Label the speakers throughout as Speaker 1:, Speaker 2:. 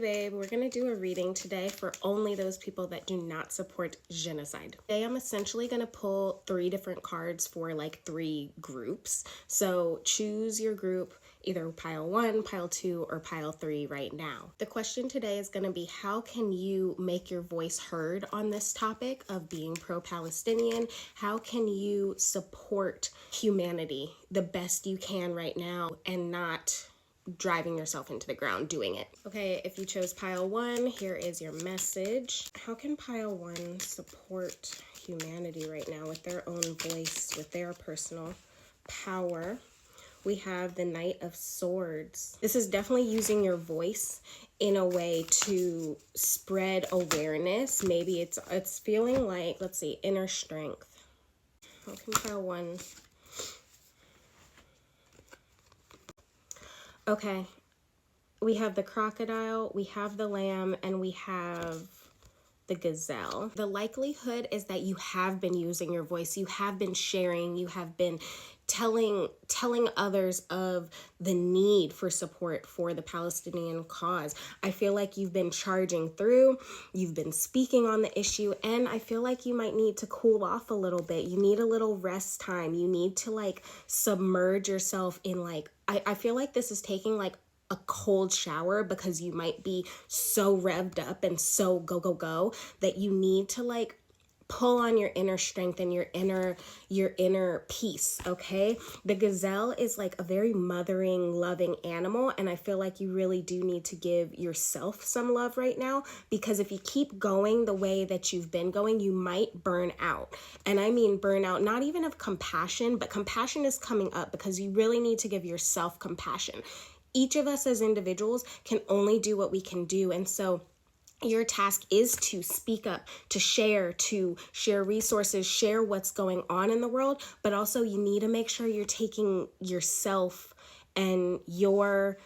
Speaker 1: babe, we're going to do a reading today for only those people that do not support genocide. Today I'm essentially going to pull 3 different cards for like 3 groups. So choose your group, either pile 1, pile 2, or pile 3 right now. The question today is going to be, how can you make your voice heard on this topic of being pro-Palestinian? How can you support humanity the best you can right now and not driving yourself into the ground doing it? Okay, if you chose pile 1, here is your message. How can pile 1 support humanity right now with their own voice, with their personal power? We have the Knight of Swords. This is definitely using your voice in a way to spread awareness. Maybe it's feeling like, let's see, inner strength. How can pile 1? Okay, we have the crocodile, we have the lamb, and we have the gazelle. The likelihood is that you have been using your voice, you have been sharing, you have been telling others of the need for support for the Palestinian cause. I feel like you've been charging through, you've been speaking on the issue, and I feel like you might need to cool off a little bit. You need a little rest time. You need to like submerge yourself in like, I feel like this is taking like a cold shower, because you might be so revved up and so go that you need to like pull on your inner strength and your inner peace. Okay, the gazelle is like a very mothering, loving animal, and I feel like you really do need to give yourself some love right now, because if you keep going the way that you've been going, you might burn out. And I mean burn out not even of compassion, but compassion is coming up, because you really need to give yourself compassion. Each of us as individuals can only do what we can do. And so your task is to speak up, to share resources, share what's going on in the world, but also you need to make sure you're taking yourself, and your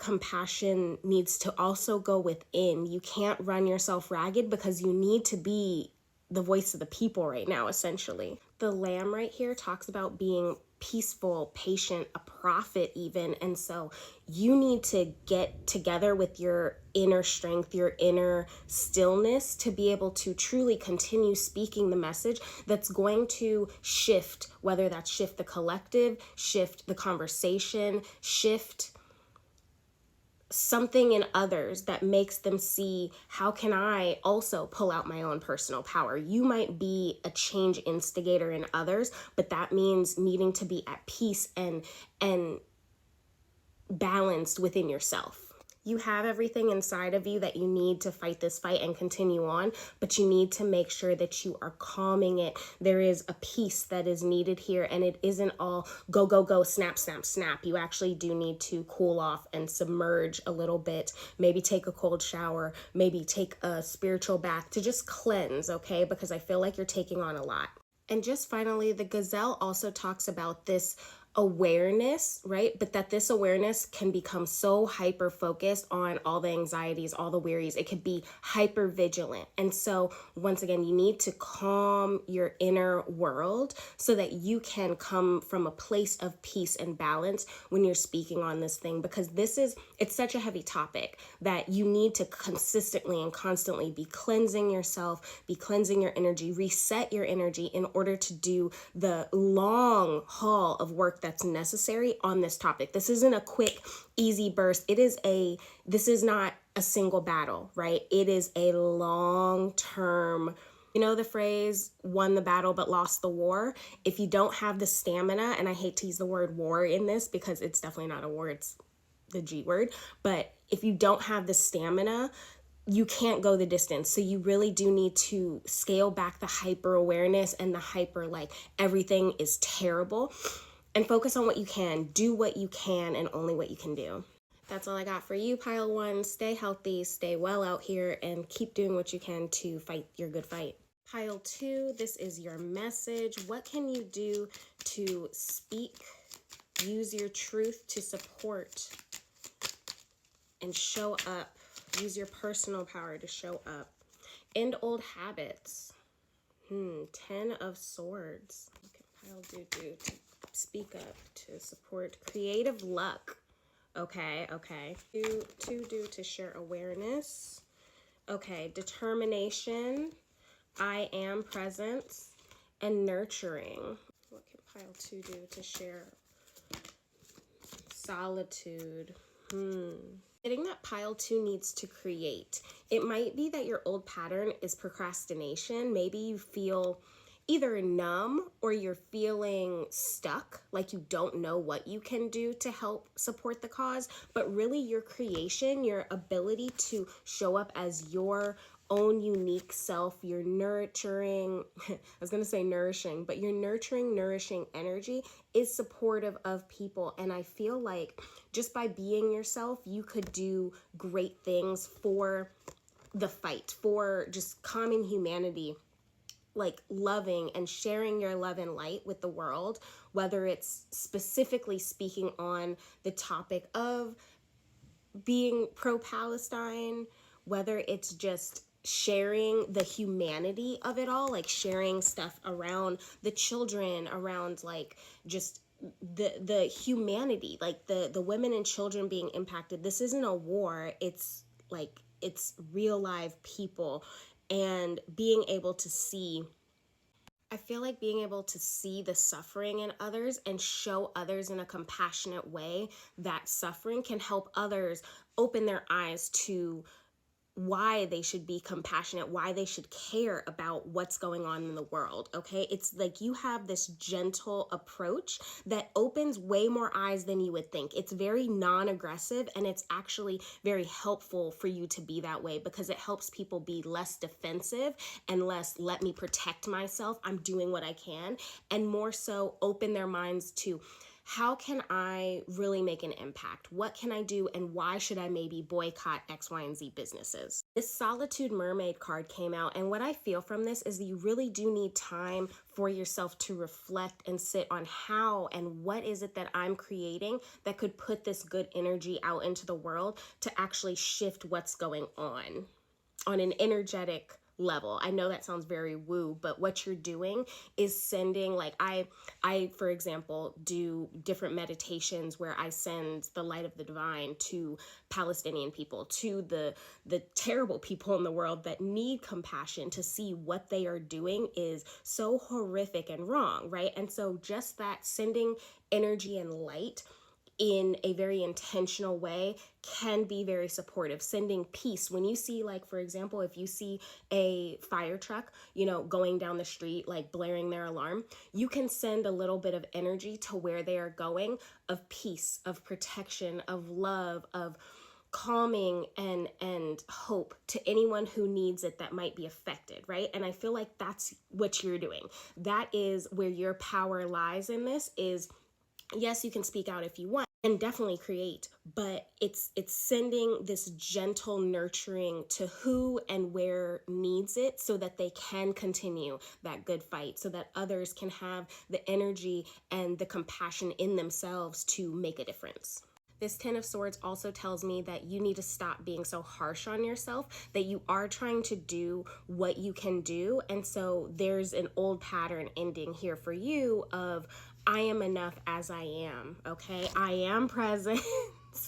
Speaker 1: compassion needs to also go within. You can't run yourself ragged, because you need to be the voice of the people right now, essentially. The lamb right here talks about being peaceful, patient, a prophet even. And so you need to get together with your inner strength, your inner stillness, to be able to truly continue speaking the message that's going to shift, whether that's shift the collective, shift the conversation, shift something in others that makes them see, how can I also pull out my own personal power? You might be a change instigator in others, but that means needing to be at peace and balanced within yourself. You have everything inside of you that you need to fight this fight and continue on, but you need to make sure that you are calming it. There is a peace that is needed here, and it isn't all go, snap. You actually do need to cool off and submerge a little bit, maybe take a cold shower, maybe take a spiritual bath to just cleanse, okay? Because I feel like you're taking on a lot. And just finally, the gazelle also talks about this awareness, right? But that this awareness can become so hyper focused on all the anxieties, all the worries. It could be hyper vigilant. And so once again, you need to calm your inner world so that you can come from a place of peace and balance when you're speaking on this thing, because it's such a heavy topic that you need to consistently and constantly be cleansing yourself, be cleansing your energy, reset your energy in order to do the long haul of work that's necessary on this topic. This isn't a quick, easy burst. This is not a single battle, right? It is a long-term, you know the phrase, won the battle but lost the war? If you don't have the stamina, and I hate to use the word war in this because it's definitely not a war, it's the G word, but if you don't have the stamina, you can't go the distance. So you really do need to scale back the hyper awareness and the hyper like everything is terrible, and focus on what you can. Do what you can and only what you can do. That's all I got for you, pile 1. Stay healthy, stay well out here, and keep doing what you can to fight your good fight. Pile 2, this is your message. What can you do to speak, use your truth to support and show up? Use your personal power to show up. End old habits. 10 of Swords. Okay, pile to speak up, to support creative luck. Okay. To share awareness. Okay, determination, I am presence, and nurturing. What can pile 2 do to share solitude? Getting that pile 2 needs to create. It might be that your old pattern is procrastination. Maybe you feel either numb or you're feeling stuck, like you don't know what you can do to help support the cause. But really, your creation, your ability to show up as your own unique self, your nurturing, I was going to say nourishing, but your nurturing, nourishing energy is supportive of people. And I feel like just by being yourself, you could do great things for the fight, for just calming humanity, like loving and sharing your love and light with the world, whether it's specifically speaking on the topic of being pro-Palestine, whether it's just sharing the humanity of it all, like sharing stuff around the children, around like just the humanity, like the women and children being impacted. This isn't a war. It's like, it's real live people, and being able to see, I feel like being able to see the suffering in others and show others in a compassionate way that suffering can help others open their eyes to why they should be compassionate, why they should care about what's going on in the world, okay? It's like you have this gentle approach that opens way more eyes than you would think. It's very non-aggressive, and it's actually very helpful for you to be that way, because it helps people be less defensive and less, let me protect myself, I'm doing what I can, and more so open their minds to, how can I really make an impact? What can I do, and why should I maybe boycott X, Y, and Z businesses? This Solitude Mermaid card came out, and what I feel from this is that you really do need time for yourself to reflect and sit on how and what is it that I'm creating that could put this good energy out into the world to actually shift what's going on an energetic level. I know that sounds very woo, but what you're doing is sending, like I for example do different meditations where I send the light of the divine to Palestinian people, to the terrible people in the world that need compassion, to see what they are doing is so horrific and wrong, right? And so just that sending energy and light in a very intentional way can be very supportive. Sending peace. When you see, like, for example, if you see a fire truck, going down the street, like blaring their alarm, you can send a little bit of energy to where they are going, of peace, of protection, of love, of calming and hope to anyone who needs it that might be affected, right? And I feel like that's what you're doing. That is where your power lies in this. Is, yes, you can speak out if you want and definitely create, but it's sending this gentle nurturing to who and where needs it, so that they can continue that good fight, so that others can have the energy and the compassion in themselves to make a difference. This Ten of Swords also tells me that you need to stop being so harsh on yourself, that you are trying to do what you can do. And so there's an old pattern ending here for you of, I am enough as I am, okay? I am present,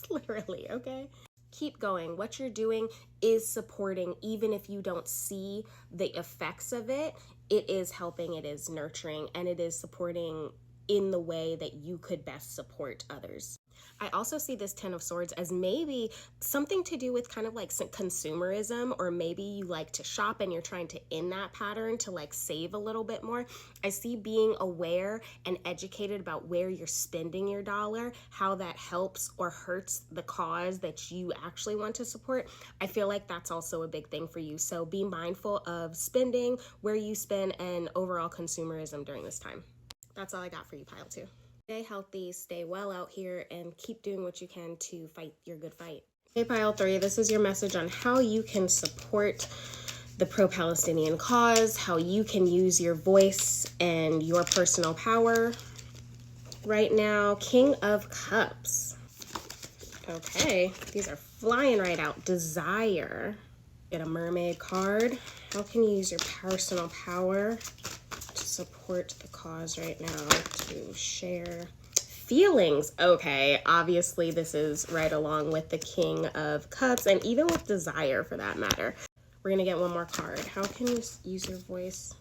Speaker 1: literally, okay? Keep going. What you're doing is supporting, even if you don't see the effects of it. It is helping, it is nurturing, and it is supporting in the way that you could best support others. I also see this Ten of Swords as maybe something to do with kind of like some consumerism, or maybe you like to shop and you're trying to end that pattern to like save a little bit more. I see being aware and educated about where you're spending your dollar, how that helps or hurts the cause that you actually want to support. I feel like that's also a big thing for you. So be mindful of spending, where you spend, and overall consumerism during this time. That's all I got for you, pile 2. Stay healthy, stay well out here, and keep doing what you can to fight your good fight. Hey, pile 3, this is your message on how you can support the pro-Palestinian cause, how you can use your voice and your personal power right now. King of Cups. Okay, these are flying right out. Desire. Get a mermaid card. How can you use your personal power to support the cause right now, to share feelings. Okay, obviously this is right along with the King of Cups and even with desire for that matter. We're gonna get one more card. How can you use your voice?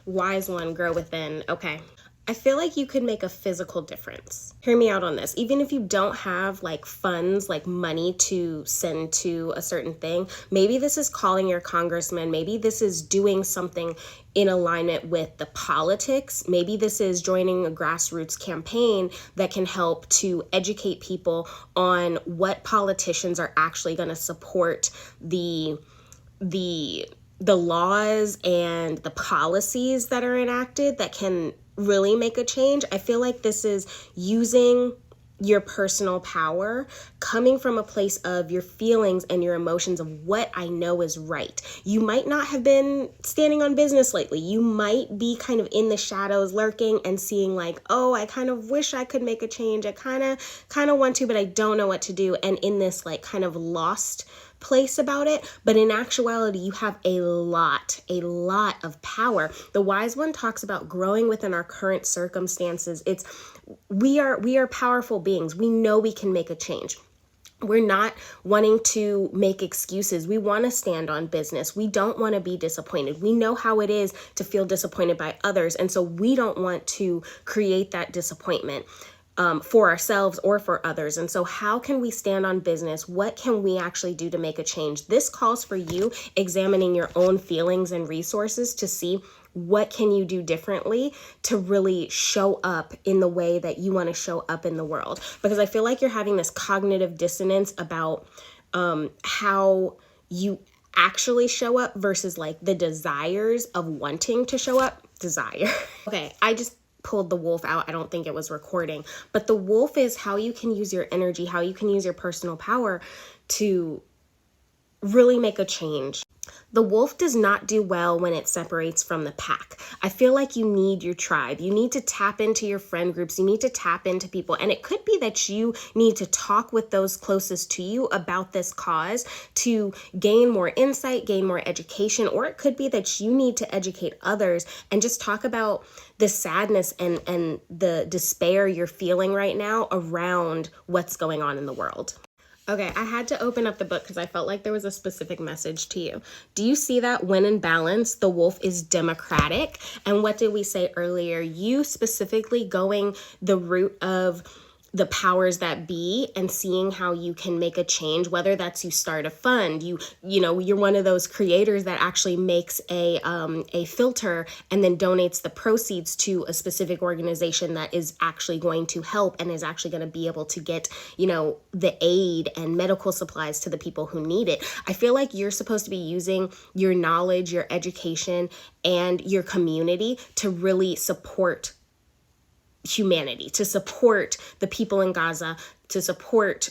Speaker 1: Wise one, grow within. Okay. I feel like you could make a physical difference. Hear me out on this. Even if you don't have like funds, like money to send to a certain thing, maybe this is calling your congressman. Maybe this is doing something in alignment with the politics. Maybe this is joining a grassroots campaign that can help to educate people on what politicians are actually going to support the laws and the policies that are enacted that can really make a change. I feel like this is using your personal power, coming from a place of your feelings and your emotions of what I know is right. You might not have been standing on business lately. You might be kind of in the shadows lurking and seeing like, oh, I kind of wish I could make a change. I kind of want to, but I don't know what to do. And in this like kind of lost place about it, but in actuality you have a lot of power. The wise one talks about growing within our current circumstances. We are powerful beings. We know we can make a change. We're not wanting to make excuses. We want to stand on business. We don't want to be disappointed. We know how it is to feel disappointed by others, and so we don't want to create that disappointment for ourselves or for others. And so how can we stand on business? What can we actually do to make a change? This calls for you examining your own feelings and resources to see what can you do differently to really show up in the way that you want to show up in the world. Because I feel like you're having this cognitive dissonance about how you actually show up versus like the desires of wanting to show up. Desire. Okay, I just pulled the wolf out. I don't think it was recording, but the wolf is how you can use your energy, how you can use your personal power to really make a change. The wolf does not do well when it separates from the pack. I feel like you need your tribe. You need to tap into your friend groups. You need to tap into people. And it could be that you need to talk with those closest to you about this cause to gain more insight, gain more education, or it could be that you need to educate others and just talk about the sadness and the despair you're feeling right now around what's going on in the world. Okay, I had to open up the book because I felt like there was a specific message to you. Do you see that when in balance, the wolf is democratic? And what did we say earlier? You specifically going the route of the powers that be and seeing how you can make a change, whether that's you start a fund, you're one of those creators that actually makes a filter and then donates the proceeds to a specific organization that is actually going to help and is actually going to be able to get, the aid and medical supplies to the people who need it. I feel like you're supposed to be using your knowledge, your education, and your community to really support humanity, to support the people in Gaza, to support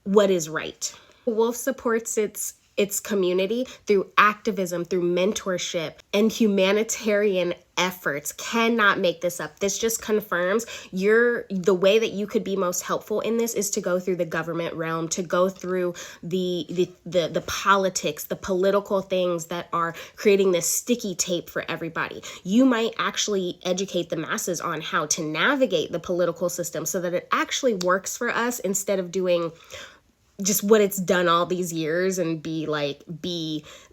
Speaker 1: what is right. Wolf supports its community through activism, through mentorship, and humanitarian efforts. Cannot make this up. This just confirms the way that you could be most helpful in this is to go through the government realm, to go through the politics, the political things that are creating this sticky tape for everybody. You might actually educate the masses on how to navigate the political system so that it actually works for us instead of doing just what it's done all these years and be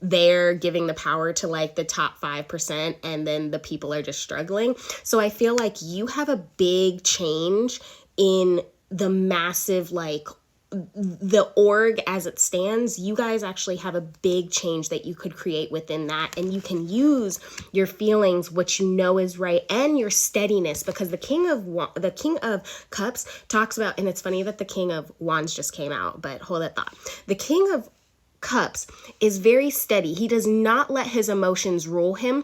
Speaker 1: there giving the power to like the top 5% and then the people are just struggling. So I feel like you have a big change in the massive, the org as it stands. You guys actually have a big change that you could create within that, and you can use your feelings, what you know is right, and your steadiness, because the King of Cups talks about, and it's funny that the King of Wands just came out, but hold that thought. The King of Cups is very steady. He does not let his emotions rule him,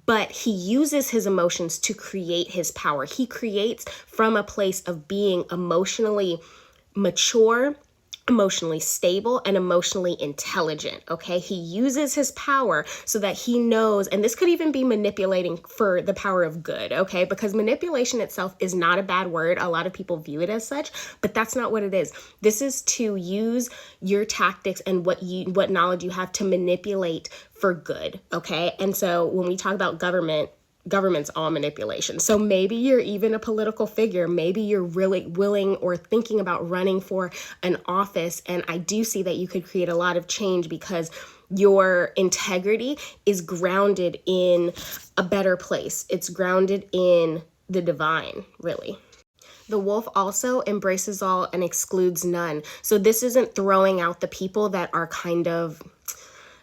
Speaker 1: but he uses his emotions to create his power. He creates from a place of being emotionally mature, emotionally stable, and emotionally intelligent. Okay, he uses his power so that he knows, and this could even be manipulating for the power of good. Okay, because manipulation itself is not a bad word. A lot of people view it as such, but that's not what it is. This is to use your tactics and what knowledge you have to manipulate for good. Okay, and so when we talk about government, government's all manipulation. So maybe you're even a political figure. Maybe you're really willing or thinking about running for an office. And I do see that you could create a lot of change because your integrity is grounded in a better place. It's grounded in the divine, really. The wolf also embraces all and excludes none. So this isn't throwing out the people that are kind of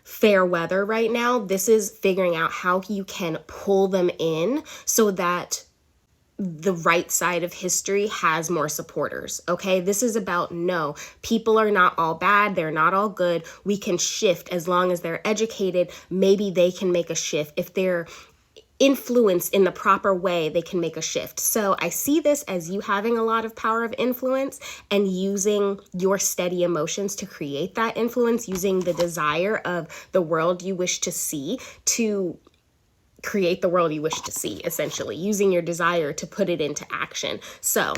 Speaker 1: fair weather right now. This is figuring out how you can pull them in so that the right side of history has more supporters. Okay, this is about no, people are not all bad, they're not all good. We can shift as long as they're educated. Maybe they can make a shift. If they're influenced in the proper way, they can make a shift. So I see this as you having a lot of power of influence and using your steady emotions to create that influence, using the desire of the world you wish to see to create the world you wish to see, essentially, using your desire to put it into action. So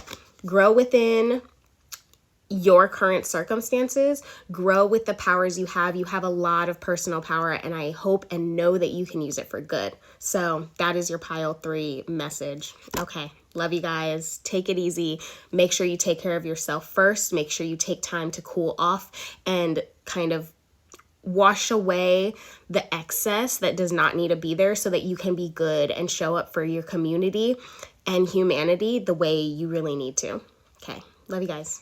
Speaker 1: grow within your current circumstances, grow with the powers you have. You have a lot of personal power, and I hope and know that you can use it for good. So that is your pile 3 message. Okay, love you guys. Take it easy. Make sure you take care of yourself first. Make sure you take time to cool off and kind of wash away the excess that does not need to be there so that you can be good and show up for your community and humanity the way you really need to. Okay, love you guys.